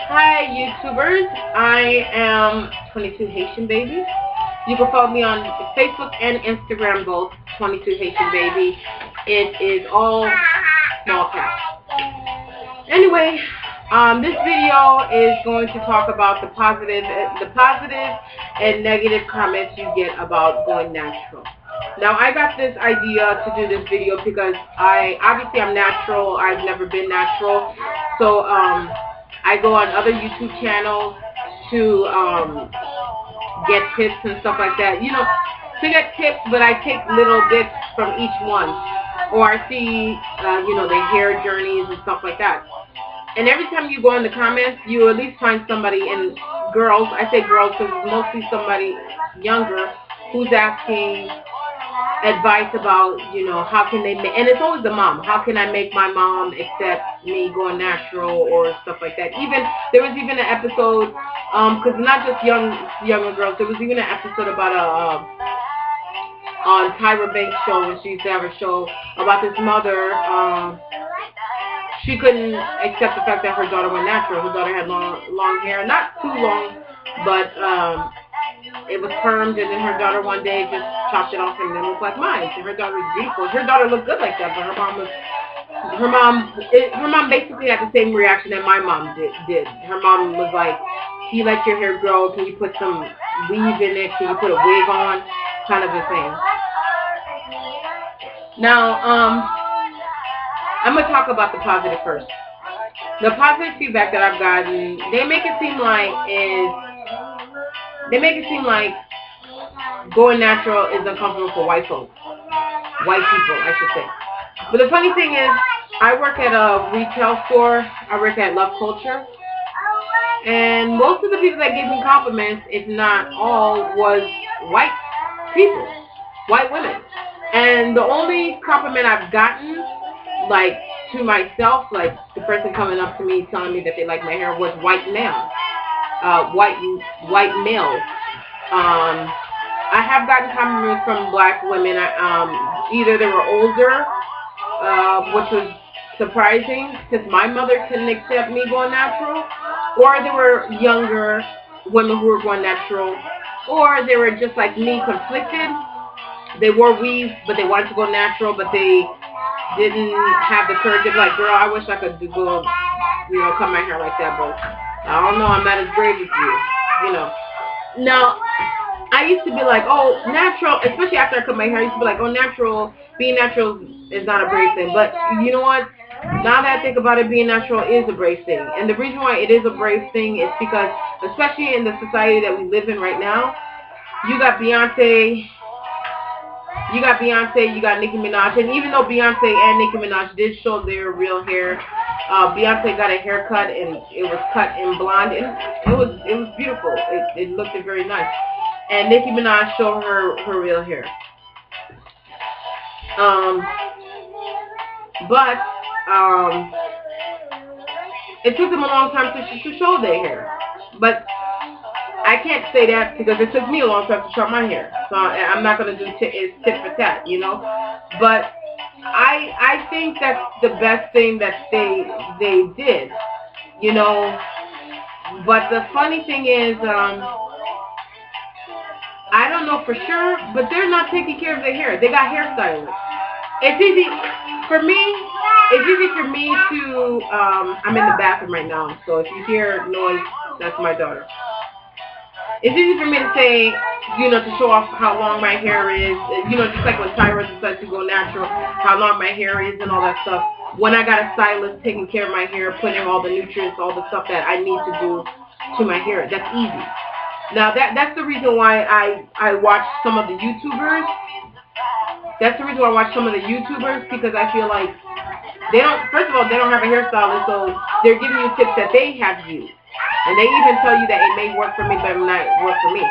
Hi YouTubers, I am 22 Haitian Baby. You can follow me on Facebook and Instagram both, 22 Haitian Baby. It is all small caps. Anyway, this video is going to talk about the positive and negative comments you get about going natural. Now, I got this idea to do this video because I'm natural. I've never been natural, so I go on other YouTube channels to get tips and stuff like that. To get tips, but I take little bits from each one, or I see their hair journeys and stuff like that. And every time you go in the comments, you at least find somebody, and girls, I say girls because it's mostly somebody younger who's asking advice about, how can they make, and it's always the mom, how can I make my mom accept me going natural or stuff like that. There was even an episode, because not just younger girls, there was even an episode about on Tyra Banks' show, when she used to have a show about this mother. She couldn't accept the fact that her daughter went natural. Her daughter had long hair, not too long, but it was permed, and then her daughter one day just chopped it off and it looked like mine. So her daughter was beautiful. Her daughter looked good like that, but her mom basically had the same reaction that my mom did. Her mom was like, "Can you let your hair grow? Can you put some weave in it? Can you put a wig on?" Kind of a thing. Now, I'm gonna talk about the positive first. The positive feedback that I've gotten, they make it seem like going natural is uncomfortable for white folks. White people, I should say. But the funny thing is, I work at a retail store. I work at Love Culture. And most of the people that gave me compliments, if not all, was white people. White women. And the only compliment I've gotten, like, to myself, like the person coming up to me telling me that they like my hair, was white male. White males. I have gotten compliments from black women. Either they were older, which was surprising because my mother couldn't accept me going natural, or they were younger women who were going natural, or they were just like me, conflicted. They wore weaves, but they wanted to go natural, but they didn't have the courage to be like, "Girl, I wish I could go, cut my hair like that, but I don't know, I'm not as brave as you." Now, I used to be like, "Oh, natural," especially after I cut my hair, I used to be like, "Oh, natural, being natural is not a brave thing." But you know what? Now that I think about it, being natural is a brave thing. And the reason why it is a brave thing is because, especially in the society that we live in right now, you got Beyonce, you got Nicki Minaj, and even though Beyonce and Nicki Minaj did show their real hair, Beyonce got a haircut and it was cut in blonde, and it was beautiful. It looked very nice. And Nicki Minaj showed her real hair. But it took them a long time to show their hair. But I can't say that because it took me a long time to show my hair. So I'm not going to do tit for tat, But I think that's the best thing that they did, But the funny thing is, I don't know for sure, but they're not taking care of their hair. They got hairstylists. It's easy for me. It's easy for me to. I'm in the bathroom right now, so if you hear noise, that's my daughter. It's easy for me to say, to show off how long my hair is, just like when Tyra decides to go natural, how long my hair is and all that stuff. When I got a stylist taking care of my hair, putting all the nutrients, all the stuff that I need to do to my hair, that's easy. Now that's the reason why I watch some of the YouTubers. That's the reason why I watch some of the YouTubers, because I feel like first of all, they don't have a hairstylist, so they're giving you tips that they have used. And they even tell you that it may work for me, but it might not work for me.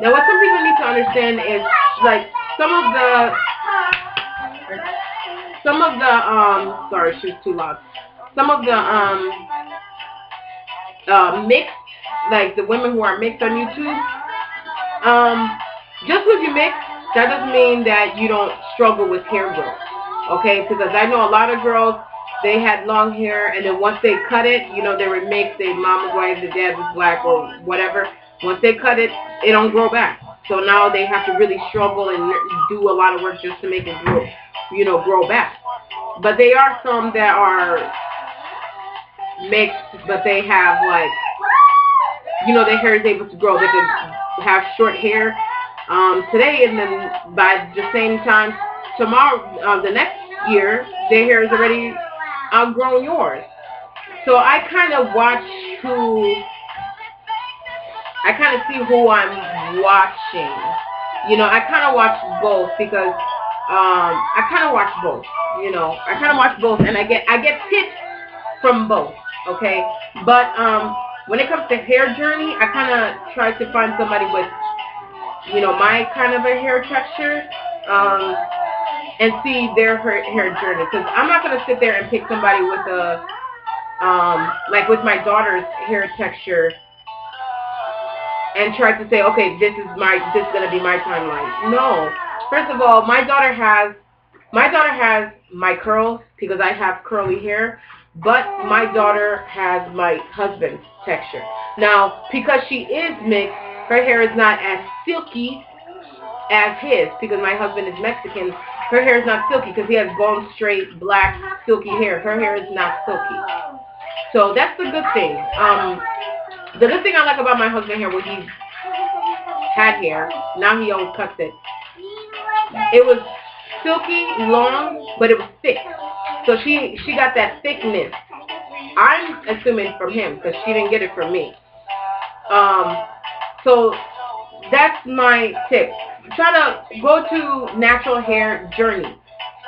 Now, what some people need to understand is, like, some of the sorry, she's too loud. Some of the mixed, like the women who are mixed on YouTube, just because you mix, that doesn't mean that you don't struggle with hair growth. Okay, because I know a lot of girls they had long hair, and then once they cut it, you know, they were mixed. Their mom was white, the dad was black, or whatever. Once they cut it, it don't grow back. So now they have to really struggle and do a lot of work just to make it grow, you know, grow back. But they are some that are mixed, but they have like, you know, their hair is able to grow. They can have short hair today, and then by the same time tomorrow, the next year, their hair is already outgrown yours. So I kind of watch I kind of see who I'm watching. You know, I kind of watch both because I kind of watch both. You know, I kind of watch both, and I get tips from both. Okay, but when it comes to hair journey, I kind of try to find somebody with, you know, my kind of a hair texture, and see their hair journey. Because I'm not gonna sit there and pick somebody with a like with my daughter's hair texture and try to say, okay, this is gonna be my timeline. No. First of all, my daughter has my curls because I have curly hair, but my daughter has my husband's texture. Now, because she is mixed, her hair is not as silky as his, because my husband is Mexican. Her hair is not silky because he has bone straight, black, silky hair. Her hair is not silky. So that's the good thing. The good thing I like about my husband here, when he had hair, now he always cuts it. It was silky, long, but it was thick. So she got that thickness. I'm assuming from him because she didn't get it from me. So that's my tip. Try to go to Natural Hair Journey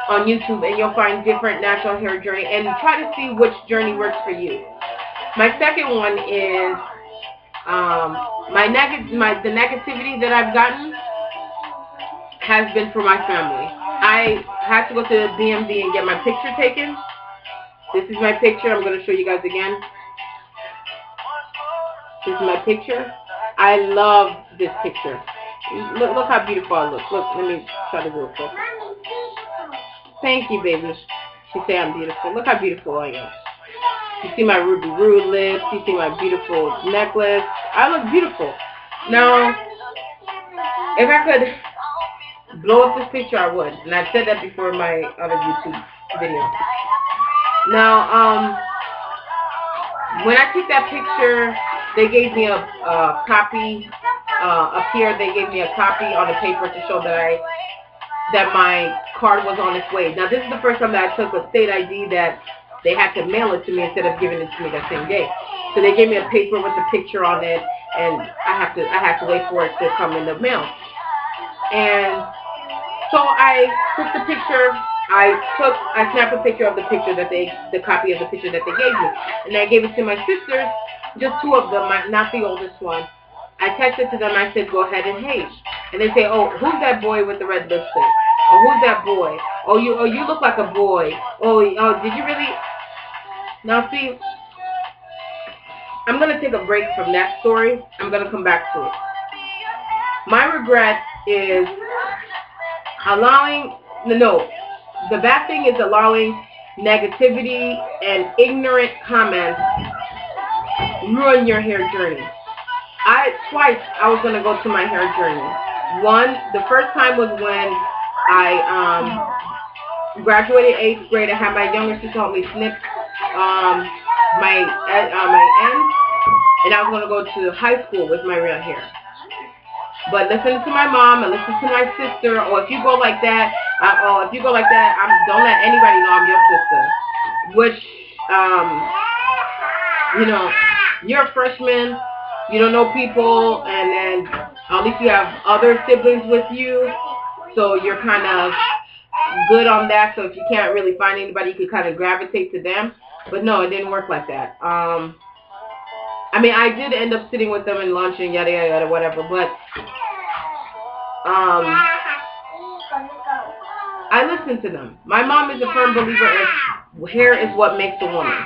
on YouTube, and you'll find different natural hair journey, and try to see which journey works for you. My second one is the negativity that I've gotten has been for my family. I had to go to the DMV and get my picture taken. This is my picture. I'm going to show you guys again. This is my picture. I love this picture. Look how beautiful I look. Look, let me try to do it. Thank you, baby. She said I'm beautiful. Look how beautiful I am. You see my ruby rouge lips. You see my beautiful necklace. I look beautiful. Now, if I could blow up this picture, I would. And I've said that before in my other YouTube video. Now, when I took that picture, they gave me a copy. Up here, they gave me a copy on the paper to show that my card was on its way. Now, this is the first time that I took a state ID that they had to mail it to me instead of giving it to me that same day. So they gave me a paper with a picture on it, and I have to wait for it to come in the mail. And so I took the picture. I snapped a picture of the picture the copy of the picture that they gave me, and I gave it to my sisters, just two of them, not the oldest one. I texted to them. I said, go ahead and hate. And they say, oh, who's that boy with the red lipstick? Oh, who's that boy? Oh, you look like a boy. Oh, did you really? Now, see, I'm going to take a break from that story. I'm going to come back to it. My regret is the bad thing is allowing negativity and ignorant comments ruin your hair journey. Twice I was going to go to my hair journey. The first time was when I graduated 8th grade. I had my younger sister help me snip my ends, and I was going to go to high school with my real hair. But listen to my mom and listen to my sister. If you go like that, don't let anybody know I'm your sister. Which, you're a freshman. You don't know people, and then at least you have other siblings with you, so you're kind of good on that. So if you can't really find anybody, you can kind of gravitate to them. But no, it didn't work like that. I mean, I did end up sitting with them and lunch and yada yada yada whatever, but I listened to them. My mom is a firm believer in hair is what makes a woman.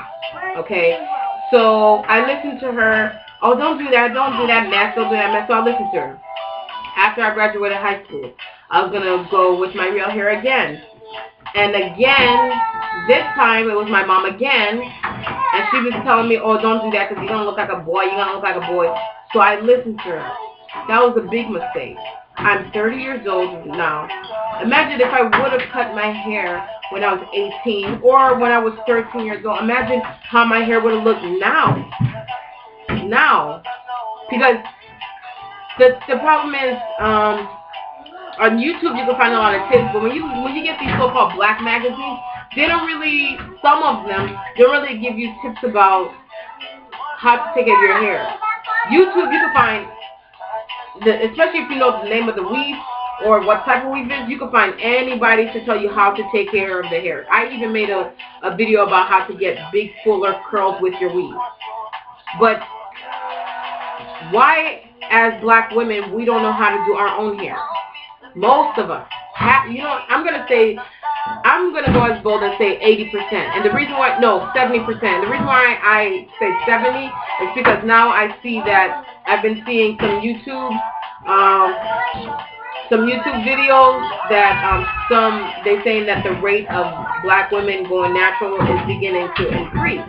Okay, so I listened to her. Oh, don't do that mess, don't do that mess. So I listened to her. After I graduated high school, I was going to go with my real hair again. And again, this time it was my mom again, and she was telling me, oh, don't do that because you're going to look like a boy, you're going to look like a boy. So I listened to her. That was a big mistake. I'm 30 years old now. Imagine if I would have cut my hair when I was 18 or when I was 13 years old. Imagine how my hair would have looked now. Because the problem is, on YouTube you can find a lot of tips, but when you get these so-called black magazines, they don't really, some of them don't really give you tips about how to take care of your hair. YouTube, you can find, especially if you know the name of the weave or what type of weave it is, you can find anybody to tell you how to take care of the hair. I even made a video about how to get big, fuller curls with your weave. But why, as black women, we don't know how to do our own hair? Most of us have, you know, I'm gonna go as bold and say 80%. And the reason why, no, 70%. The reason why I say 70 is because now I see that I've been seeing some YouTube videos that they're saying that the rate of black women going natural is beginning to increase.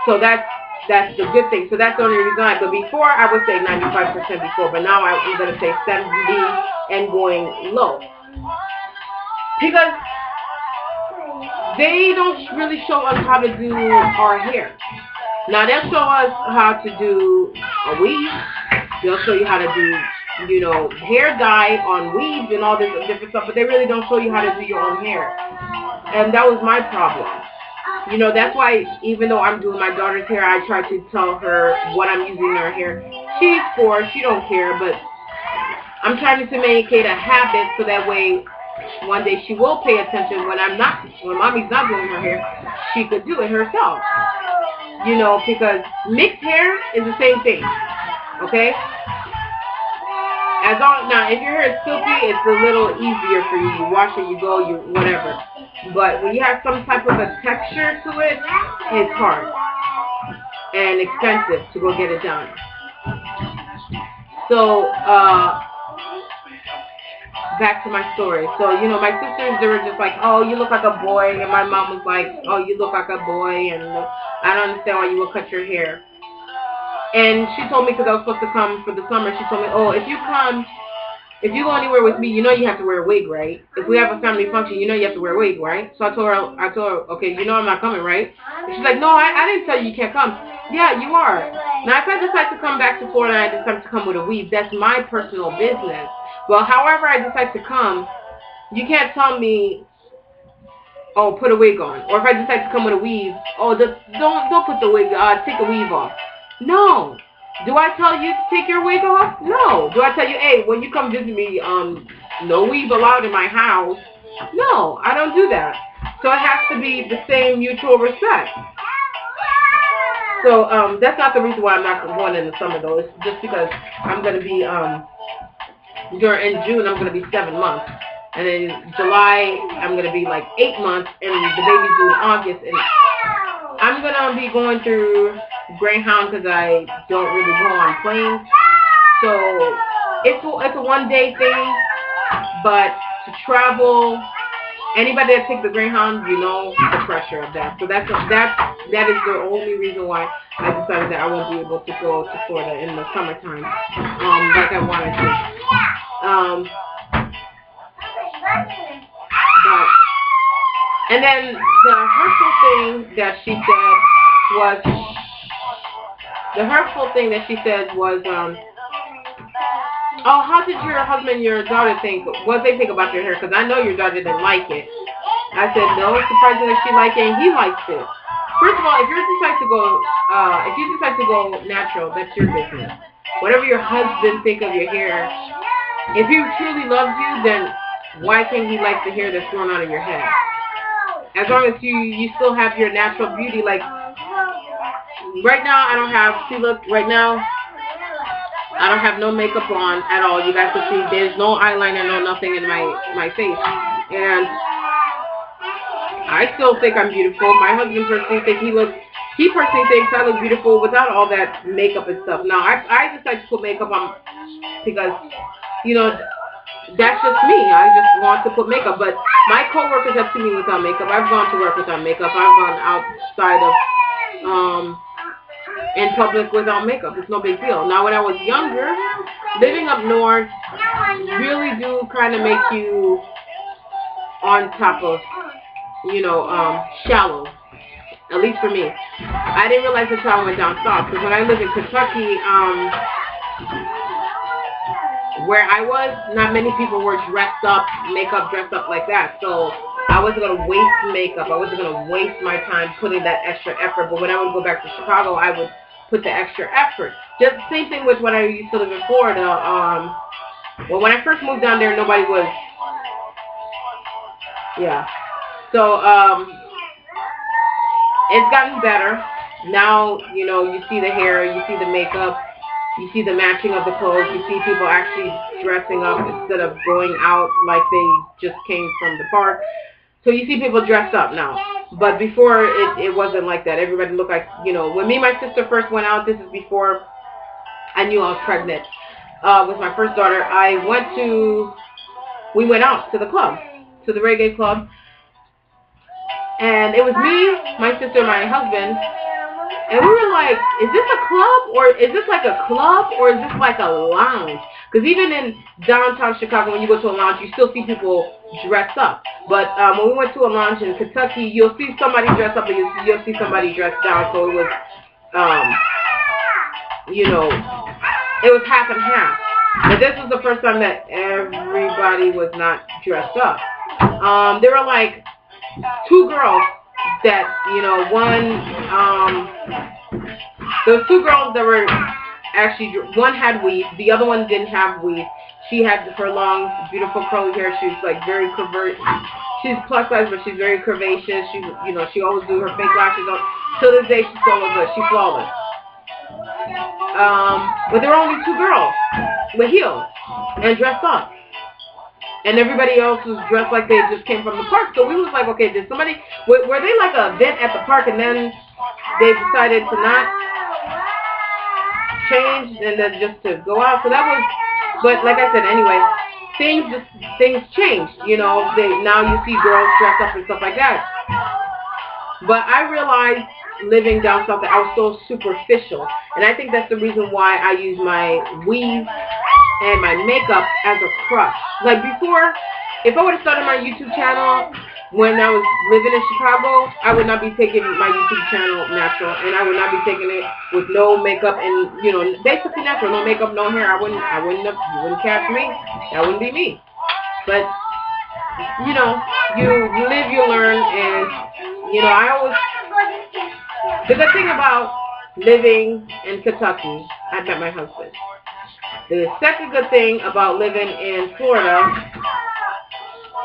So that's the good thing. So that's the only reason why. But before I would say 95% before, but now I'm going to say 70 and going low. Because they don't really show us how to do our hair. Now they'll show us how to do a weave. They'll show you how to do, you know, hair dye on weaves and all this different stuff, but they really don't show you how to do your own hair. And that was my problem. You know, that's why even though I'm doing my daughter's hair, I try to tell her what I'm using in her hair. She's 4, she don't care, but I'm trying to make it a habit so that way one day she will pay attention when mommy's not doing her hair, she could do it herself. You know, because mixed hair is the same thing. Okay? Now, if your hair is silky, it's a little easier for you. You wash it, you go, you whatever. But when you have some type of a texture to it, it's hard and expensive to go get it done. So, back to my story. So, you know, my sisters, they were just like, oh, you look like a boy. And my mom was like, oh, you look like a boy. And I don't understand why you would cut your hair. And she told me, because I was supposed to come for the summer, she told me, oh, if you go anywhere with me, you know you have to wear a wig, right? If we have a family function, you know you have to wear a wig, right? So I told her, okay, you know I'm not coming, right? And she's like, no, I didn't tell you can't come. Yeah, you are. Now, if I decide to come back to Florida and I decide to come with a weave, that's my personal business. Well, however I decide to come, you can't tell me, oh, put a wig on. Or if I decide to come with a weave, oh, don't put the wig, take a weave off. No. Do I tell you to take your wig off? No. Do I tell you, hey, when you come visit me, no weave allowed in my house? No, I don't do that. So it has to be the same mutual respect. So that's not the reason why I'm not going in the summer, though. It's just because I'm going to be, in June, I'm going to be 7 months. And in July, I'm going to be like 8 months. And the baby's due in August. And I'm going to be going through Greyhound because I don't really go on planes. So it's a one-day thing. But to travel, anybody that takes the Greyhound, you know the pressure of that. So that is the only reason why I decided that I won't be able to go to Florida in the summertime like I wanted to. And then the hurtful thing that she said was, oh, how did your husband and your daughter think? What did they think about your hair? Because I know your daughter didn't like it. I said, no, it's surprising that she liked it and he likes it. First of all, if you decide to go natural, that's your business. Whatever your husband think of your hair, if he truly loves you, then why can't he like the hair that's growing out of your head? As long as you still have your natural beauty. Like right now, I don't have no makeup on at all. You guys can see there's no eyeliner, no nothing in my face. And I still think I'm beautiful. My husband personally thinks he personally thinks I look beautiful without all that makeup and stuff. Now, I decided to put makeup on because, you know, that's just me. I just want to put makeup. But my coworkers have seen me without makeup. I've gone to work without makeup. I've gone outside of in public without makeup. It's no big deal. Now, when I was younger, living up north really do kind of make you on top of, shallow. At least for me. I didn't realize until I went down south. Because when I lived in Kentucky, where I was, not many people were dressed up like that. So I wasn't going to waste makeup. I wasn't going to waste my time putting that extra effort. But when I would go back to Chicago, I would put the extra effort. Just the same thing with when I used to live in Florida. Well, when I first moved down there, nobody was. Yeah. So it's gotten better. Now, you see the hair, you see the makeup, you see the matching of the clothes, you see people actually dressing up instead of going out like they just came from the park. So you see people dressed up now. But before, it wasn't like that. Everybody looked like, when me and my sister first went out, this is before I knew I was pregnant with my first daughter, we went out to the club, to the reggae club. And it was me, my sister, and my husband. And we were like, is this a club? Or is this like a club? Or is this like a lounge? Because even in downtown Chicago, when you go to a lounge, you still see people dressed up. But when we went to a lounge in Kentucky, you'll see somebody dressed up and you'll see somebody dressed down. So it was, it was half and half. But this was the first time that everybody was not dressed up. There were like two girls that, there was two girls that were actually, one had weave, the other one didn't have weave. She had her long, beautiful curly hair. She was like very she's plus size, but she's very curvaceous. She always do her fake lashes on. To this day, she's still good. She's flawless. But there were only two girls with heels and dressed up. And everybody else was dressed like they just came from the park. So we was like, okay, were they like an event at the park and then they decided to not change and then just to go out? So that was, but like I said, anyway, things changed. Now you see girls dressed up and stuff like that. But I realized living down south that I was so superficial. And I think that's the reason why I use my weave and my makeup as a crutch. Like before, if I would have started my YouTube channel when I was living in Chicago, I would not be taking my YouTube channel natural, and I would not be taking it with no makeup and basically natural, no makeup, no hair. You wouldn't catch me. That wouldn't be me. But you live, you learn, and the good thing about living in Kentucky, I met my husband. The second good thing about living in Florida,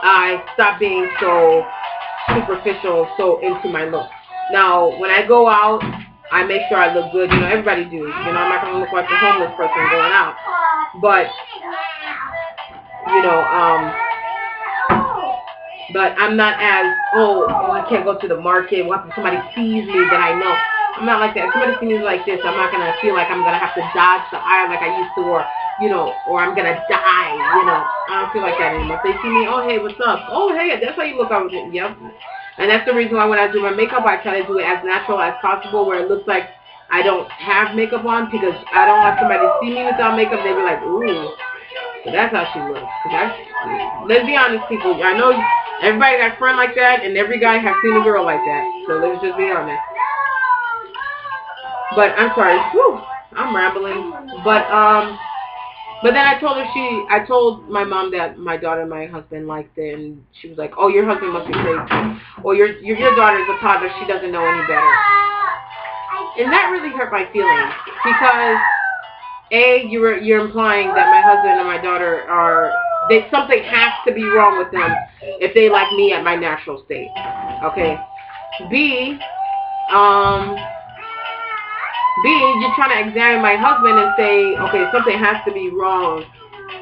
I stopped being so superficial, so into my look. Now, when I go out, I make sure I look good. Everybody do. I'm not going to look like a homeless person going out. But, but I'm not as, I can't go to the market. What if somebody sees me that I know? I'm not like that. If somebody sees me like this, I'm not going to feel like I'm going to have to dodge the aisle like I used to, or I'm going to die, I don't feel like that anymore. If they see me, oh, hey, what's up? Oh, hey, that's how you look. Yep. And that's the reason why when I do my makeup, I try to do it as natural as possible, where it looks like I don't have makeup on, because I don't want somebody to see me without makeup. They be like, ooh, so that's how she looks. Let's be honest, people. I know everybody got a friend like that, and every guy has seen a girl like that. So let's just be honest. But I'm sorry. Whew, I'm rambling. But then I told my mom that my daughter and my husband liked it, and she was like, oh, your husband must be crazy. Or your daughter is a toddler, she doesn't know any better. And that really hurt my feelings, because you're implying that my husband and my daughter something has to be wrong with them if they like me at my natural state. Okay. B, you're trying to examine my husband and say, okay, something has to be wrong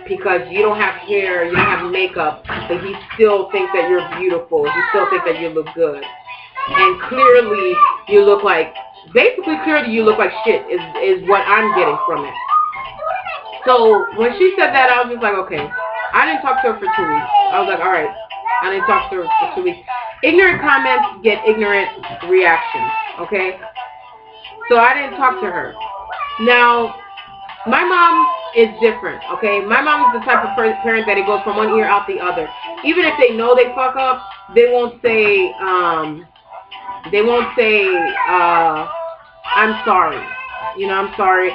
because you don't have hair, you don't have makeup, but he still thinks that you're beautiful. He still thinks that you look good. And clearly you look like shit is what I'm getting from it. So when she said that, I was just like, okay. I didn't talk to her for 2 weeks. I was like, all right. I didn't talk to her for 2 weeks. Ignorant comments get ignorant reactions, okay? So I didn't talk to her. Now, my mom is different, okay? My mom is the type of parent that it goes from one ear out the other. Even if they know they fuck up, they won't say, I'm sorry. You know, I'm sorry.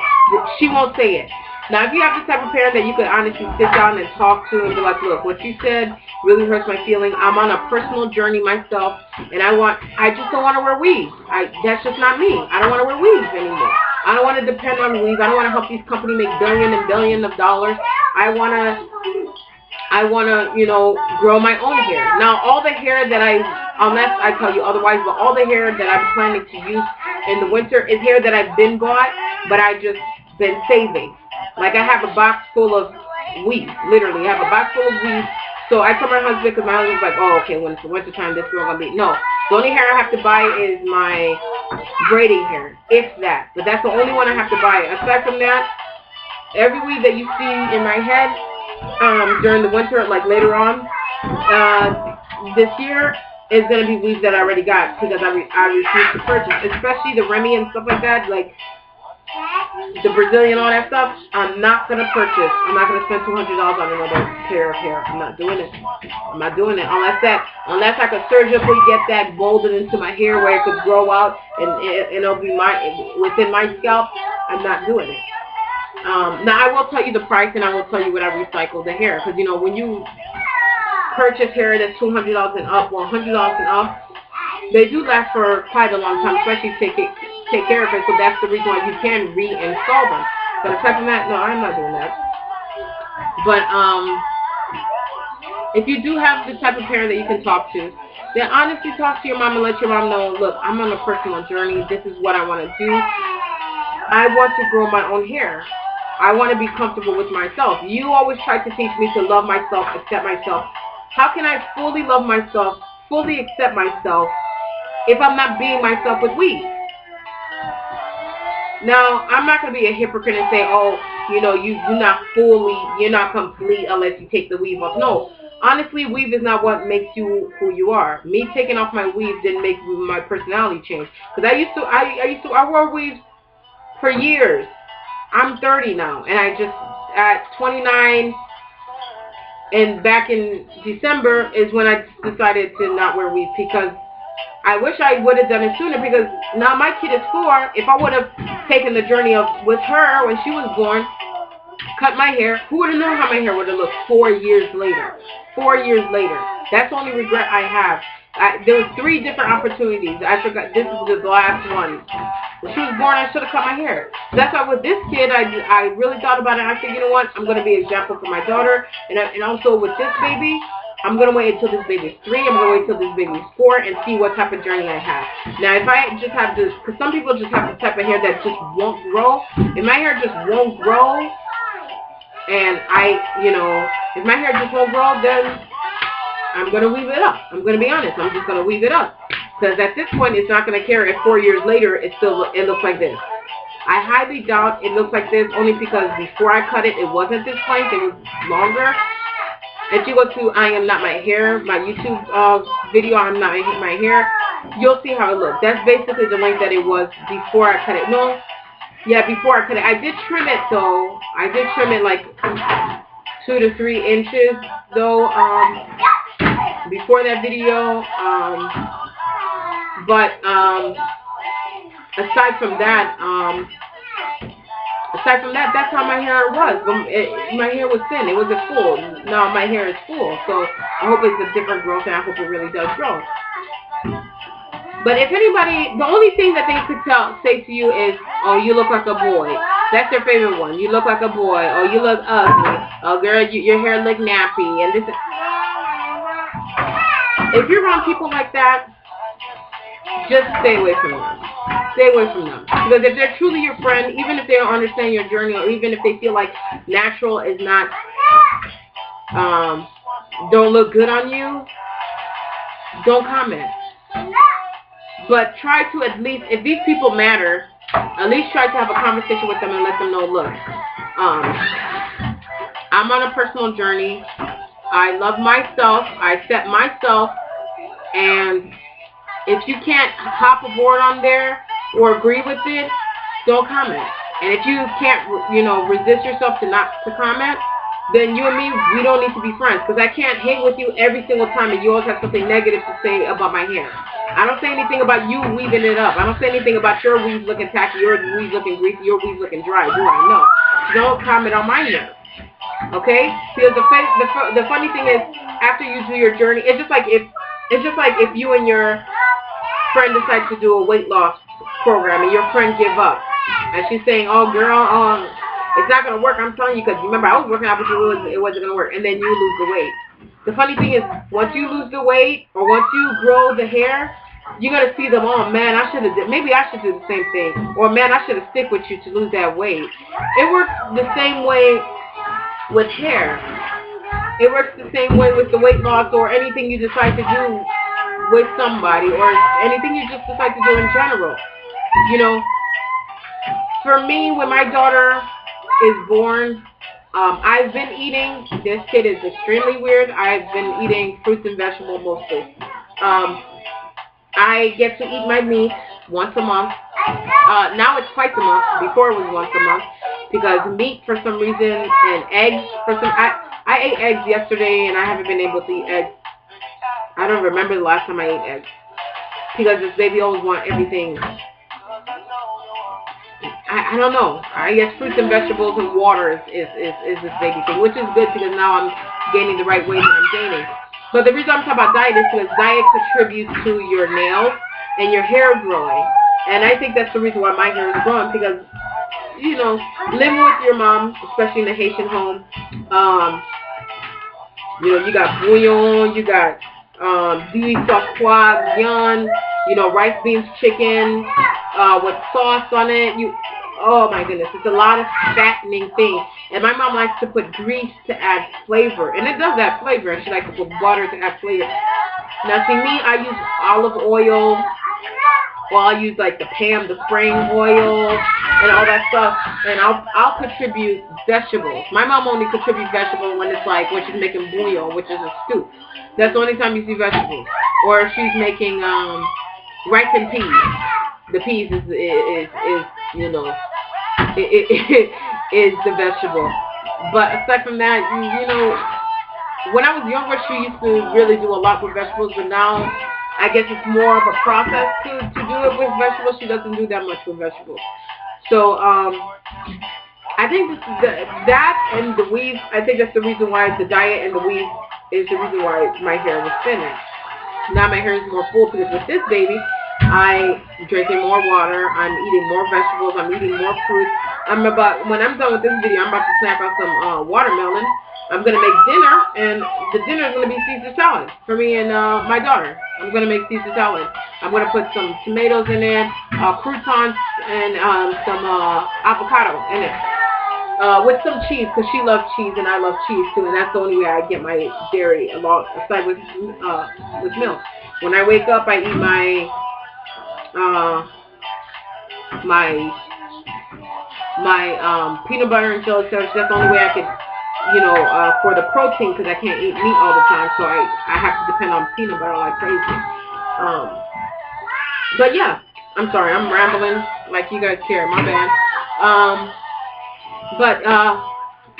She won't say it. Now, if you have the type of parent that you could honestly sit down and talk to and be like, look, what you said really hurts my feeling. I'm on a personal journey myself, and I just don't want to wear weaves. That's just not me. I don't want to wear weaves anymore. I don't want to depend on weaves. I don't want to help these companies make billions and billions of dollars. I want to, you know, grow my own hair. Now, all the hair that unless I tell you otherwise, but all the hair that I'm planning to use in the winter is hair that I've been bought, but I just been saving. Like, I have a box full of weeds, literally. I have a box full of weeds. So I told my husband, because my husband's like, oh, okay, when it's the winter time, this girl gonna be. No, the only hair I have to buy is my braiding hair, if that. But that's the only one I have to buy. Aside from that, every weave that you see in my head during the winter, like later on, this year is gonna be weaves that I already got because I refuse to purchase, especially the Remy and stuff like that, like the Brazilian, all that stuff. I'm not gonna purchase. I'm not gonna spend $200 on another pair of hair. I'm not doing it. I'm not doing it unless I could surgically get that molded into my hair where it could grow out and it'll be within my scalp. I'm not doing it. Now I will tell you the price and I will tell you what I recycle the hair, because you know when you purchase hair that's $200 and up or $100 and up, they do last for quite a long time, especially take care of it. So that's the reason why you can reinstall them. But aside from that, no, I'm not doing that. But if you do have the type of parent that you can talk to, then honestly talk to your mom and let your mom know, look, I'm on a personal journey. This is what I want to do. I want to grow my own hair. I want to be comfortable with myself. You always try to teach me to love myself, accept myself. How can I fully love myself, fully accept myself, if I'm not being myself with weave? Now, I'm not going to be a hypocrite and say, oh, you know, you're not complete unless you take the weave off. No, honestly, weave is not what makes you who you are. Me taking off my weave didn't make my personality change. Because I wore weaves for years. I'm 30 now, and at 29, and back in December is when I decided to not wear weave, because I wish I would have done it sooner, because now my kid is 4. If I would have taken the journey with her when she was born, cut my hair, who would have known how my hair would have looked 4 years later? 4 years later. That's the only regret I have. There were 3 different opportunities. I forgot. This is the last one. When she was born, I should have cut my hair. That's why with this kid, I really thought about it. I said, you know what? I'm going to be an example for my daughter. And also with this baby, I'm going to wait until this baby is 3. I'm going to wait until this baby is 4 and see what type of journey I have. Now, if I just have this, because some people just have the type of hair that just won't grow. If my hair just won't grow, and if my hair just won't grow, then I'm going to weave it up. I'm going to be honest. I'm just going to weave it up. Because at this point, it's not going to care if 4 years later it looks like this. I highly doubt it looks like this, only because before I cut it, it wasn't this length. It was longer. If you go to I Am Not My Hair, my YouTube video, I'm Not My Hair, you'll see how it looks. That's basically the length that it was before I cut it. No, yeah, before I cut it. I did trim it, though. I did trim it like 2 to 3 inches, though, before that video. But aside from that, that's how my hair was. My hair was thin. It wasn't full. Now my hair is full. So I hope it's a different growth, and I hope it really does grow. But if anybody, the only thing that they could say to you is, oh, you look like a boy. That's their favorite one. You look like a boy. Oh, you look ugly. Oh, girl, your hair look nappy. And this is... If you're around people like that, just stay away from them. Stay away from them. Because if they're truly your friend, even if they don't understand your journey, or even if they feel like natural is not, don't look good on you, don't comment. But try to at least, if these people matter, at least try to have a conversation with them and let them know, look, I'm on a personal journey. I love myself. I accept myself. And if you can't hop aboard on there or agree with it, don't comment. And if you can't, resist yourself to comment, then you and me, we don't need to be friends. Because I can't hang with you every single time and you always have something negative to say about my hair. I don't say anything about you weaving it up. I don't say anything about your weave looking tacky, your weave looking greasy, your weave looking dry. Do I know? Don't comment on my hair. Okay? Because the funny thing is, after you do your journey, it's just like if you and your friend decide to do a weight loss program and your friend give up. And she's saying, oh, girl, it's not going to work. I'm telling you, because remember, I was working out with you, it wasn't going to work. And then you lose the weight. The funny thing is, once you lose the weight or once you grow the hair, you're going to see them, oh, man, maybe I should do the same thing. Or, man, I should have stick with you to lose that weight. It works the same way with hair. It works the same way with the weight loss or anything you decide to do with somebody or anything you just decide to do in general. For me, when my daughter is born, I've been eating, this kid is extremely weird, I've been eating fruits and vegetables mostly. I get to eat my meat once a month. Now it's twice a month. Before it was once a month. Because meat for some reason and eggs for some... I ate eggs yesterday and I haven't been able to eat eggs. I don't remember the last time I ate eggs. Because this baby always wants everything... I don't know. I guess fruits and vegetables and water is this baby thing, which is good because now I'm gaining the right weight that I'm gaining. But the reason I'm talking about diet is because diet contributes to your nails and your hair growing. And I think that's the reason why my hair is growing because, living with your mom, especially in a Haitian home, you got bouillon, you got du sauce, viande, rice, beans, chicken, with sauce on it. Oh my goodness, it's a lot of fattening things. And my mom likes to put grease to add flavor. And it does add flavor. And she likes to put butter to add flavor. Now see me, I use olive oil. Or I'll use like the Pam, the spraying oil and all that stuff. And I'll contribute vegetables. My mom only contributes vegetables when it's like when she's making bouillon, which is a stew. That's the only time you see vegetables. Or if she's making rice and peas. The peas is the vegetable. But aside from that, when I was younger, she used to really do a lot with vegetables, but now I guess it's more of a process to do it with vegetables. She doesn't do that much with vegetables. So I think that and the weave, I think that's the reason why the diet and the weave is the reason why my hair was thinner. Now my hair is more full because with this baby, I'm drinking more water, I'm eating more vegetables, I'm eating more fruit. When I'm done with this video, I'm about to snap out some watermelon. I'm going to make dinner, and the dinner is going to be Caesar salad for me and my daughter. I'm going to make Caesar salad. I'm going to put some tomatoes in it, croutons, and some avocado in it. With some cheese, because she loves cheese and I love cheese too, and that's the only way I get my dairy aside with milk. When I wake up, I eat my peanut butter and jelly sandwich. That's the only way I can, for the protein, because I can't eat meat all the time, so I have to depend on peanut butter like crazy. But yeah, I'm sorry, I'm rambling like you guys care. My bad.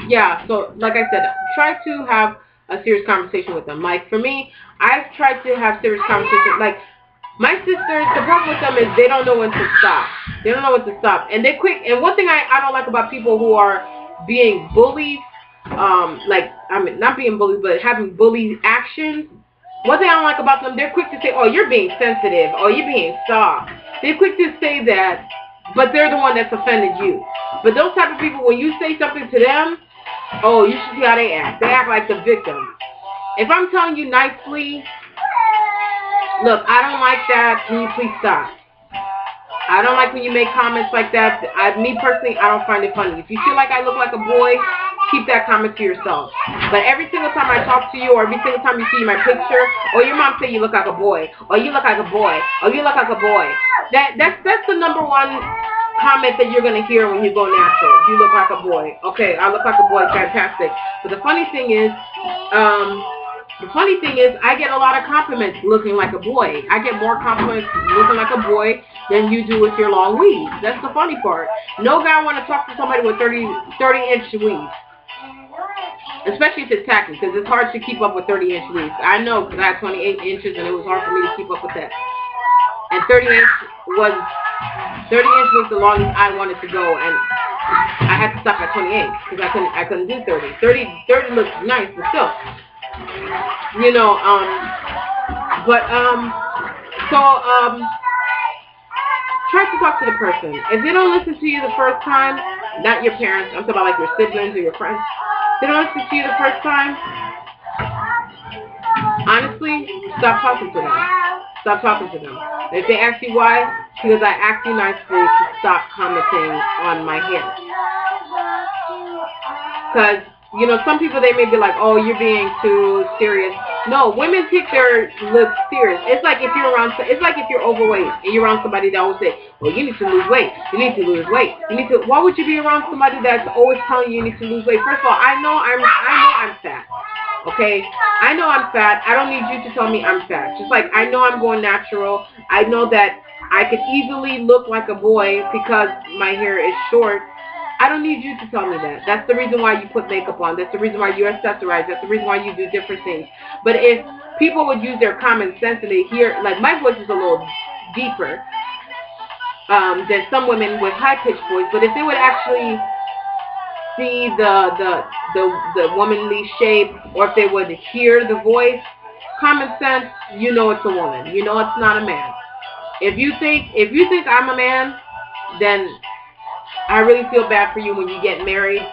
Yeah, so like I said, try to have a serious conversation with them. Like for me, I've tried to have serious conversations. Like my sisters, the problem with them is they don't know when to stop. They don't know when to stop, and they're quick. And one thing I don't like about people who are being bullied, not being bullied, but having bully actions. One thing I don't like about them, they're quick to say, "Oh, you're being sensitive," or "You're being soft." They're quick to say that, but they're the one that's offended you. But those type of people, when you say something to them, oh, you should see how they act. They act like the victim. If I'm telling you nicely, look, I don't like that. Can you please stop? I don't like when you make comments like that. Me personally, I don't find it funny. If you feel like I look like a boy, keep that comment to yourself. But every single time I talk to you, or every single time you see my picture, or your mom say you look like a boy, or you look like a boy, or you look like a boy, that's the number one comment that you're going to hear when you go natural. You look like a boy. Okay, I look like a boy. Fantastic. But the funny thing is, I get a lot of compliments looking like a boy. I get more compliments looking like a boy than you do with your long weave. That's the funny part. No guy want to talk to somebody with 30-inch weave. Especially if it's tacky, because it's hard to keep up with 30-inch weaves. I know, because I had 28 inches, and it was hard for me to keep up with that. And 30-inch was the longest I wanted to go, and I had to stop at 28 because I couldn't do 30. 30 looks nice, but still, you know. Try to talk to the person. If they don't listen to you the first time, not your parents, I'm talking about like your siblings or your friends. If they don't listen to you the first time, honestly, stop talking to them. Stop talking to them. If they ask you why, because I asked you nicely to stop commenting on my hair. Because, you know, some people, they may be like, oh, you're being too serious. No, women take their looks serious. It's like if you're overweight and you're around somebody that always say, well, you need to lose weight. You need to lose weight. Why would you be around somebody that's always telling you need to lose weight? First of all, I know I'm fat. Okay? I know I'm fat. I don't need you to tell me I'm fat. Just like I know I'm going natural. I know that I could easily look like a boy because my hair is short. I don't need you to tell me that. That's the reason why you put makeup on. That's the reason why you accessorize. That's the reason why you do different things. But if people would use their common sense and they hear, like my voice is a little deeper than some women with high-pitched voice, but if they would actually see the womanly shape, or if they would hear the voice, common sense, you know it's a woman. You know it's not a man. If you think I'm a man, then I really feel bad for you when you get married,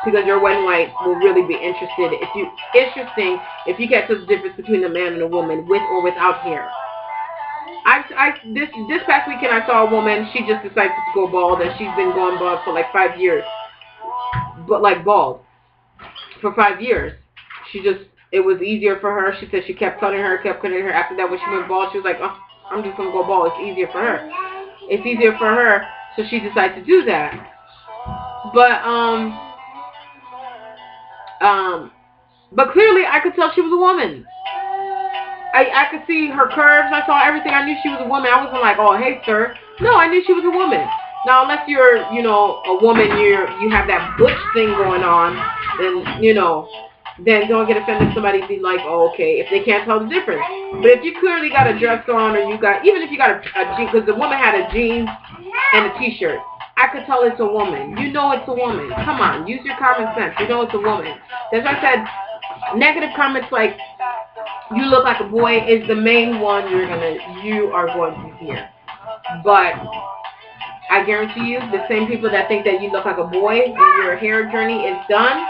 because your wedding light will really be interesting if you catch the difference between a man and a woman with or without hair. This past weekend I saw a woman. She just decided to go bald, and she's been going bald for like 5 years. But like bald for 5 years. It was easier for her. She said she kept cutting her. After that, when she went bald, she was like, oh, I'm just gonna go bald. It's easier for her. So she decided to do that. But clearly I could tell she was a woman. I could see her curves. I saw everything. I knew she was a woman. I wasn't like, oh, hey, sir. No, I knew she was a woman. Now, unless you're, a woman, you have that butch thing going on, then don't get offended if somebody be like, oh, okay, if they can't tell the difference. But if you clearly got a dress on, or even if you got a jean, because the woman had a jeans and a t-shirt, I could tell it's a woman. You know it's a woman. Come on, use your common sense. You know it's a woman. That's why I said negative comments like, you look like a boy is the main one you are going to hear. But I guarantee you, the same people that think that you look like a boy when your hair journey is done,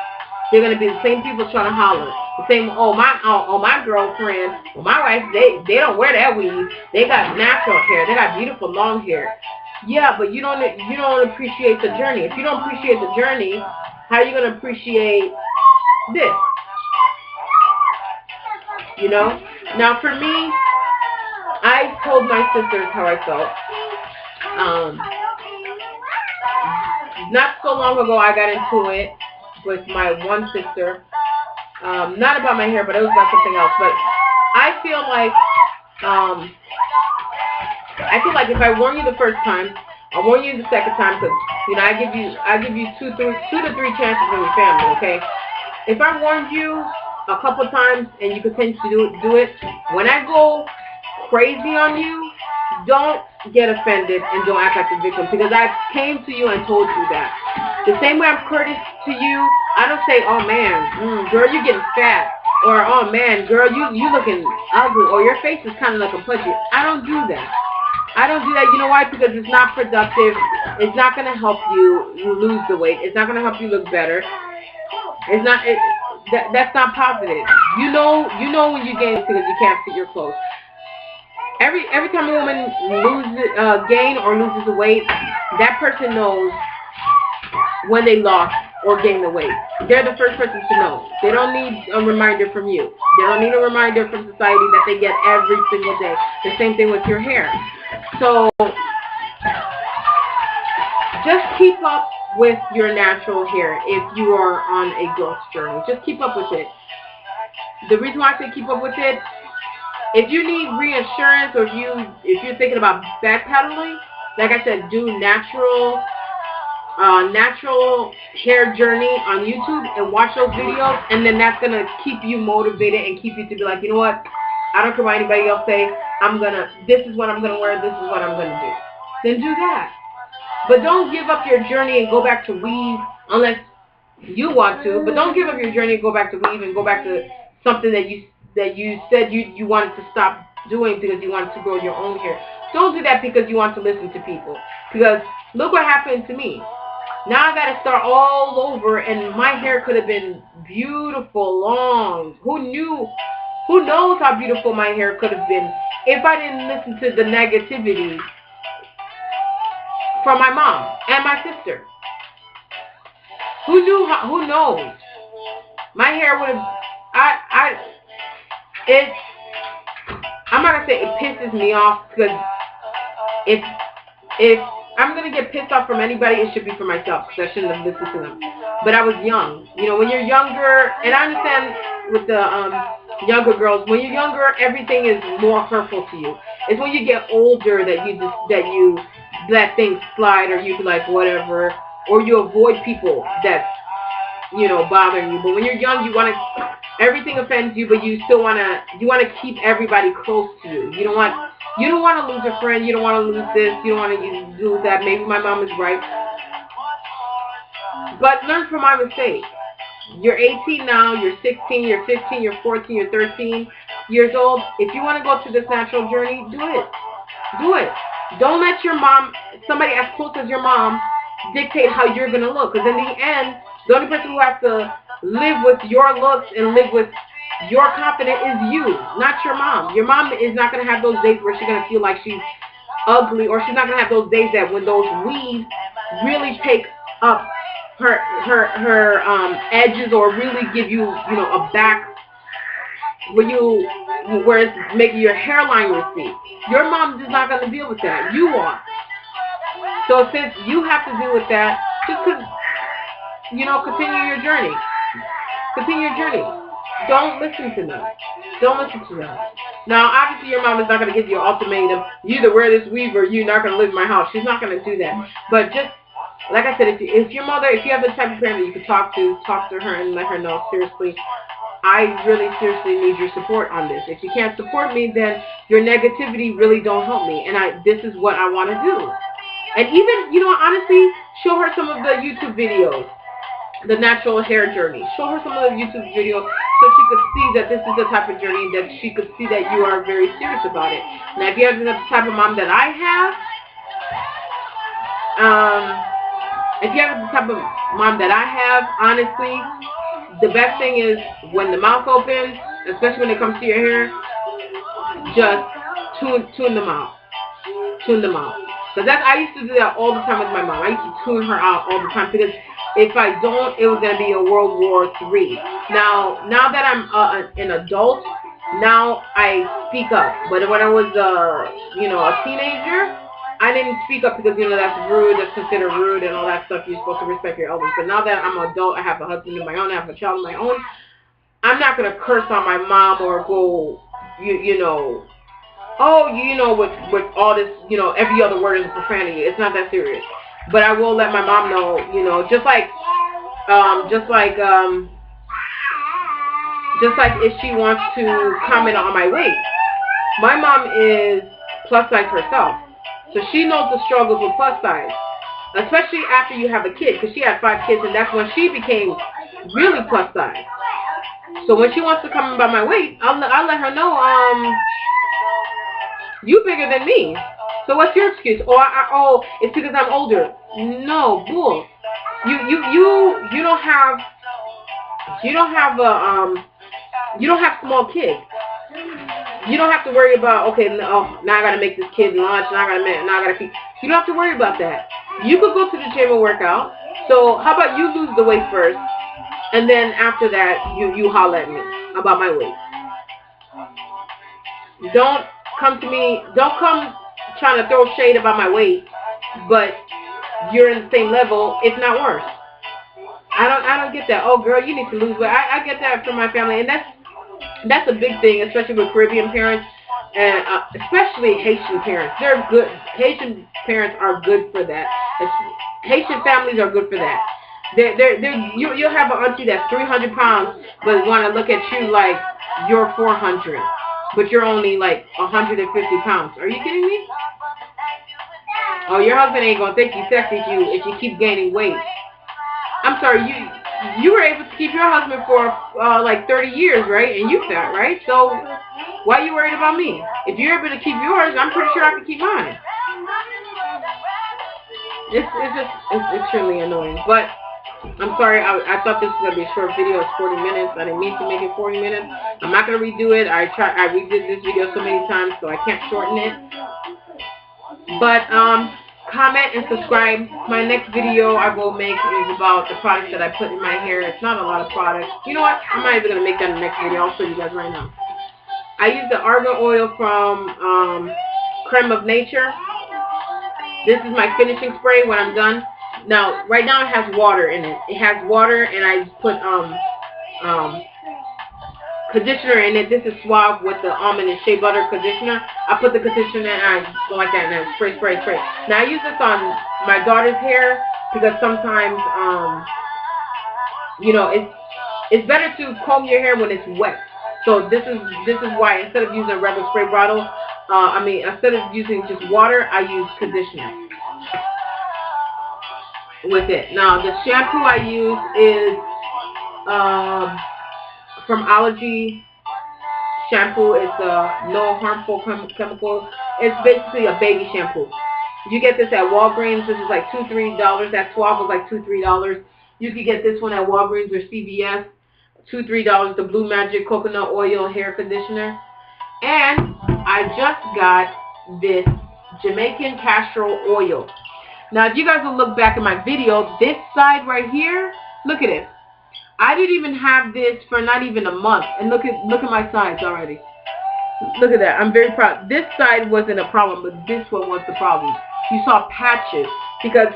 they're going to be the same people trying to holler. The same, my girlfriend, my wife, they don't wear that weave. They got natural hair. They got beautiful long hair. Yeah, but you don't appreciate the journey. If you don't appreciate the journey, how are you going to appreciate this? Now for me, I told my sisters how I felt. Not so long ago, I got into it with my one sister. Not about my hair, but it was about something else. But I feel like if I warn you the first time, I'll warn you the second time, because I give you two to three chances from your family. Okay, if I warned you a couple times and you continue to do it, when I go crazy on you, don't get offended and don't act like a victim, because I came to you and told you that. The same way I'm courteous to you, I don't say, oh man, girl, you're getting fat, or oh man, girl, you looking ugly, or your face is kind of looking pudgy. I don't do that. You know why? Because it's not productive. It's not going to help you lose the weight. It's not going to help you look better. That's not positive. You know when you gain because you can't fit your clothes. Every time a woman gain or loses the weight, that person knows when they lost or gained the weight. They're the first person to know. They don't need a reminder from you. They don't need a reminder from society that they get every single day. The same thing with your hair. So just keep up with your natural hair if you are on a growth journey. Just keep up with it. The reason why I say keep up with it, if you need reassurance or if you're thinking about backpedaling, like I said, do natural hair journey on YouTube and watch those videos, and then that's gonna keep you motivated and keep you to be like, you know what, I don't care what anybody else say, this is what I'm gonna wear, this is what I'm gonna do. Then do that. But don't give up your journey and go back to weave unless you want to. But don't give up your journey and go back to weave and go back to something that you said you wanted to stop doing because you wanted to grow your own hair. Don't do that because you want to listen to people. Because look what happened to me. Now I got to start all over, and my hair could have been beautiful, long. Who knows how beautiful my hair could have been if I didn't listen to the negativity from my mom and my sister. Who knows? My hair would have, I'm not going to say it pisses me off, because if I'm going to get pissed off from anybody, it should be for myself, because I shouldn't have listened to them. But I was young. You know, when you're younger, and I understand with the younger girls, when you're younger, everything is more hurtful to you. It's when you get older that you let things slide, or you be like, whatever, or you avoid people that, you know, bothering you. But when you're young, everything offends you, but you still want to keep everybody close to you. You don't want to lose a friend. You don't want to lose this. You don't want to lose that. Maybe my mom is right. But learn from my mistake. You're 18 now. You're 16. You're 15. You're 14. You're 13 years old. If you want to go through this natural journey, do it. Do it. Don't let your mom, somebody as close as your mom, dictate how you're going to look. Because in the end, the only person who has to live with your looks and live with your confidence is you, not your mom. Your mom is not going to have those days where she's going to feel like she's ugly, or she's not going to have those days that when those weaves really take up her edges, or really give you, you know, a back where it's making your hairline recede. Your mom is not going to deal with that. You are. So since you have to deal with that, just continue your journey. Continue your journey. Don't listen to them. Don't listen to them. Now, obviously, your mom is not going to give you an ultimatum. You either wear this weave or you're not going to live in my house. She's not going to do that. But just, like I said, if your mother, if you have the type of parent that you can talk to her and let her know, seriously, I really seriously need your support on this. If you can't support me, then your negativity really don't help me. And this is what I want to do. And even, you know, honestly, show her some of the YouTube videos. The natural hair journey. Show her some of the YouTube videos so she could see that this is the type of journey, that she could see that you are very serious about it. Now, if you have the type of mom that I have, honestly, the best thing is when the mouth opens, especially when it comes to your hair, just tune them out. Tune them out. Because I used to do that all the time with my mom. I used to tune her out all the time, because if I don't, it was going to be a World War III. Now that I'm an adult, now I speak up. But when I was, a teenager, I didn't speak up because, that's rude, that's considered rude and all that stuff. You're supposed to respect your elders. But now that I'm an adult, I have a husband of my own, I have a child of my own, I'm not going to curse on my mom or go, with all this, every other word is profanity. It's not that serious. But I will let my mom know, just like if she wants to comment on my weight. My mom is plus size herself, so she knows the struggles with plus size, especially after you have a kid, because she had 5 kids, and that's when she became really plus size. So when she wants to comment about my weight, I'll let her know, you bigger than me. So what's your excuse? Oh, it's because I'm older. No, bull. You don't have small kids. You don't have to worry about, okay, now I gotta make this kid lunch, now I gotta feed. You don't have to worry about that. You could go to the gym and work out. So how about you lose the weight first, and then after that you holler at me about my weight. Don't come to me. Don't come trying to throw shade about my weight, but you're in the same level, if not worse. I don't get that. Oh, girl, you need to lose weight. I get that from my family, and that's a big thing, especially with Caribbean parents, and especially Haitian parents. They're good. Haitian parents are good for that. Haitian families are good for that. You'll have an auntie that's 300 pounds, but want to look at you like you're 400, but you're only like 150 pounds. Are you kidding me? Oh, your husband ain't gonna think you sexy if you keep gaining weight. I'm sorry, you were able to keep your husband for like 30 years, right? And you fat, right? So why are you worried about me? If you're able to keep yours, I'm pretty sure I can keep mine. It's extremely annoying. But I'm sorry, I thought this was gonna be a short video. It's 40 minutes. I didn't mean to make it 40 minutes. I'm not gonna redo it. I redid this video so many times, so I can't shorten it. But comment and subscribe. My next video I will make is about the products that I put in my hair. It's not a lot of products. You know what? I'm not even going to make that in the next video. I'll show you guys right now. I use the argan oil from Creme of Nature. This is my finishing spray when I'm done. Now, right now it has water in it. It has water, and I put conditioner in it. This is Suave with the almond and shea butter conditioner. I put the conditioner in and I go like that and then spray. Now I use this on my daughter's hair because sometimes you know, it's better to comb your hair when it's wet. So this is why instead of using a regular spray bottle, instead of using just water, I use conditioner with it. Now the shampoo I use is from Allergy shampoo. It's no harmful chemical. It's basically a baby shampoo. You get this at Walgreens. This is like $2-3. That Suave was like $2-3. You can get this one at Walgreens or CVS. $2-3. The Blue Magic Coconut Oil Hair Conditioner. And I just got this Jamaican Castor Oil. Now, if you guys will look back at my video, this side right here, look at it. I didn't even have this for not even a month, and look at my sides already. Look at that. I'm very proud. This side wasn't a problem, but this one was the problem. You saw patches because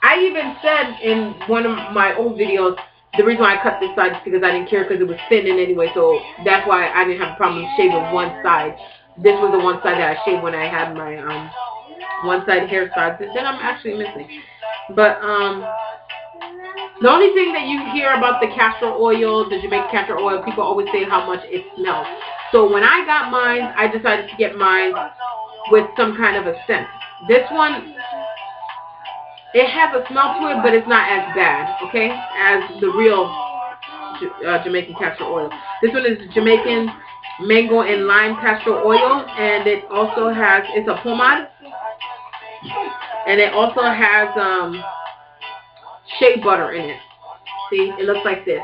I even said in one of my old videos the reason why I cut this side is because I didn't care because it was thinning anyway, so that's why I didn't have a problem shaving one side. This was the one side that I shaved when I had my one side hair sides that I'm actually missing. But the only thing that you hear about the castor oil, the Jamaican castor oil, people always say how much it smells. So when I got mine, I decided to get mine with some kind of a scent. This one, it has a smell to it, but it's not as bad, okay, as the real Jamaican castor oil. This one is Jamaican mango and lime castor oil, and it also has, it's a pomade, and it also has shea butter in it. See, it looks like this.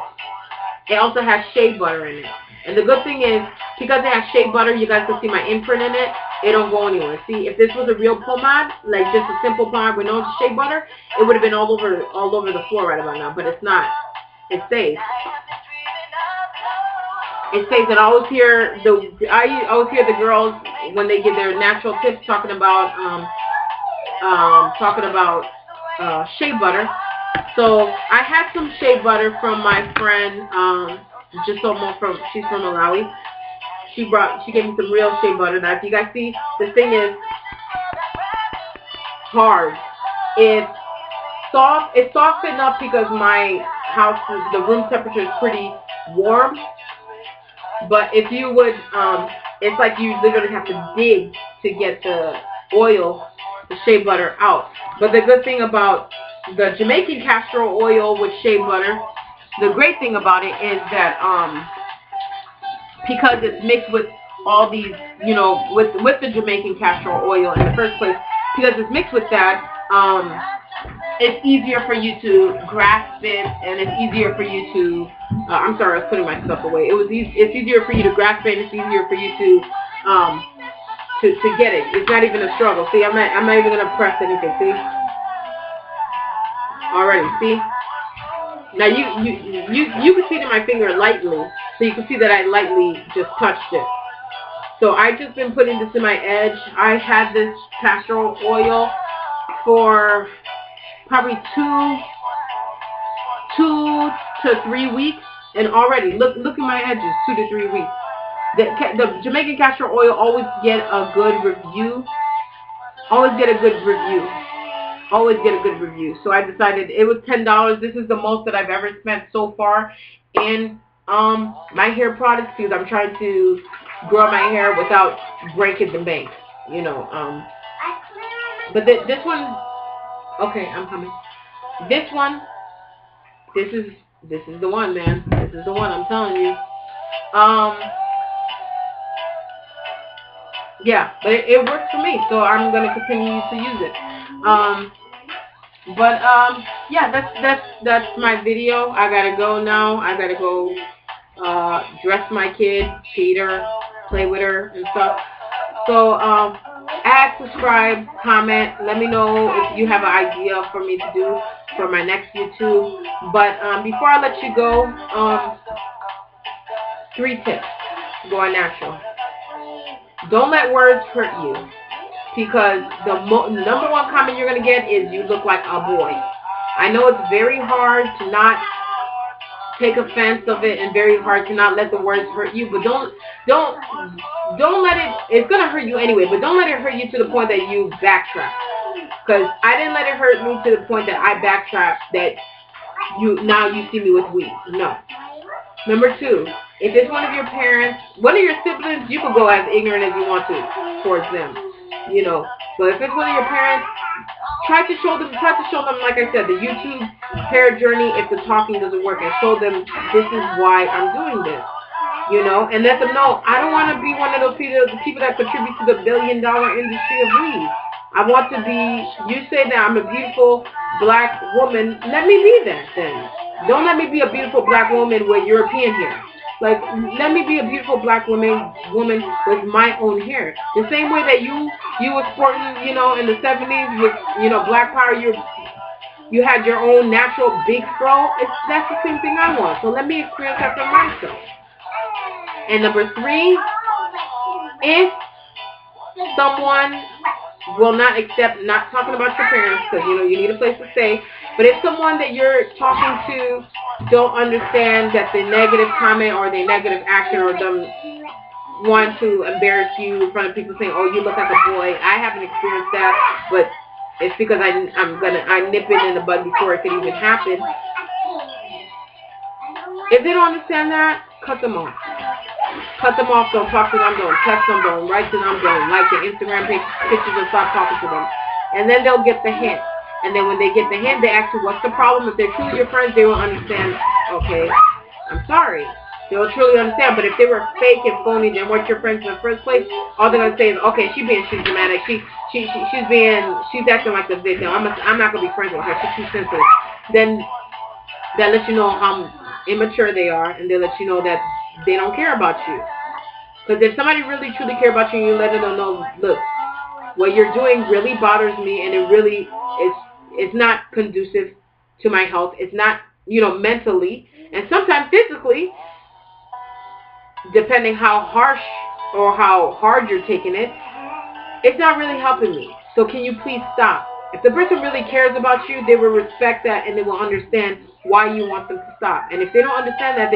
It also has shea butter in it. And the good thing is, because it has shea butter, you guys can see my imprint in it. It don't go anywhere. See, if this was a real pomade, like just a simple pomade with no shea butter, it would have been all over the floor right about now. But it's not. It stays. It stays. And I always hear the girls when they give their natural tips talking about shea butter. So I had some shea butter from my friend, she's from Malawi. She gave me some real shea butter. Now if you guys see, the thing is hard. It's soft. It's soft enough because my house, the room temperature is pretty warm. But if you would, it's like you literally have to dig to get the oil, the shea butter out. But the good thing about the Jamaican castor oil with shea butter, the great thing about it is that because it's mixed with all these, you know, with the Jamaican castor oil in the first place, because it's mixed with that, it's easier for you to grasp it, and it's easier for you to, I'm sorry, I was putting my stuff away. It's easier for you to grasp it, and it's easier for you to get it. It's not even a struggle. See, I'm not even gonna press anything. See, already. See. Now you can see that my finger lightly, so you can see that I lightly just touched it. So I just been putting this in my edge. I had this castor oil for probably 2 to 3 weeks, and already look at my edges. 2 to 3 weeks. The Jamaican castor oil always get a good review. Always get a good review. So I decided it was $10. This is the most that I've ever spent so far in my hair products, because I'm trying to grow my hair without breaking the bank, you know. But this one, okay, I'm coming. This one, this is the one, man. This is the one, I'm telling you. Yeah, but it works for me, so I'm gonna continue to use it. Yeah, that's my video. I gotta go now. I gotta go dress my kid, feed her, play with her and stuff. So add, subscribe, comment. Let me know if you have an idea for me to do for my next YouTube. But before I let you go, 3 tips going natural. Don't let words hurt you, because the number 1 comment you're going to get is you look like a boy. I know it's very hard to not take offense of it, and very hard to not let the words hurt you, but don't let it, it's going to hurt you anyway, but don't let it hurt you to the point that you backtrack. Because I didn't let it hurt me to the point that I backtracked, that now you see me with weeds. No. Number 2, if it's one of your parents, one of your siblings, you can go as ignorant as you want to towards them, you know. But if it's one of your parents, try to show them, like I said, the YouTube hair journey if the talking doesn't work, and show them this is why I'm doing this, you know, and let them know I don't want to be one of those people that contribute to the billion-dollar industry of weed. I want to be, you say that I'm a beautiful black woman, let me be that then. Don't let me be a beautiful black woman with European hair. Like, let me be a beautiful black woman with my own hair. The same way that you were sporting, you know, in the 70s with, you know, Black Power, you had your own natural big fro. That's the same thing I want. So let me experience that for myself. And number 3, if someone will not accept not talking about your parents, because, you know, you need a place to stay, but if someone that you're talking to don't understand that the negative comment or the negative action, or them want to embarrass you in front of people saying, oh, you look like a boy, I haven't experienced that, but it's because I nip it in the bud before it could even happen. If they don't understand that, cut them off. Cut them off, don't talk to them, don't text them, don't write to them, don't like their Instagram pictures, and stop talking to them. And then they'll get the hint. And then when they get the hint, they ask you, what's the problem? If they're truly your friends, they will understand, okay, I'm sorry. They will truly understand. But if they were fake and phony, then weren't your friends in the first place, all they're going to say is, okay, she's dramatic. She's acting like the victim. I'm not going to be friends with her. She's too sensitive. Then that lets you know how immature they are, and they let you know that they don't care about you. Because if somebody really truly care about you, and you let them know, look, what you're doing really bothers me, and it really it's not conducive to my health. It's not, you know, mentally, and sometimes physically, depending how harsh or how hard you're taking it, it's not really helping me. So can you please stop? If the person really cares about you, they will respect that, and they will understand why you want them to stop. And if they don't understand that,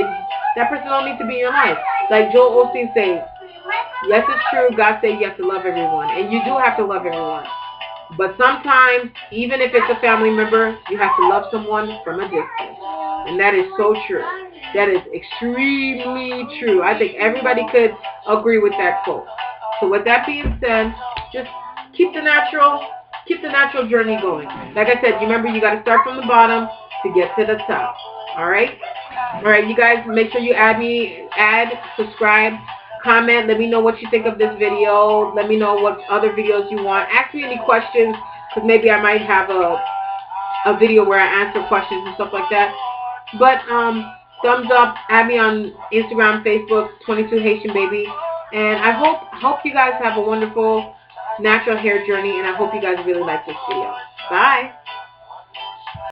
that person don't need to be in your life. Like Joel Osteen say, yes, it's true, God said you have to love everyone. And you do have to love everyone. But sometimes, even if it's a family member, you have to love someone from a distance. And that is so true. That is extremely true. I think everybody could agree with that quote. So with that being said, just keep the natural journey going. Like I said, remember, you got to start from the bottom to get to the top. Alright, you guys, make sure you add, subscribe, comment. Let me know what you think of this video. Let me know what other videos you want. Ask me any questions, because maybe I might have a video where I answer questions and stuff like that. But thumbs up, add me on Instagram, Facebook, 22 Haitian Baby. And I hope you guys have a wonderful natural hair journey, and I hope you guys really like this video. Bye.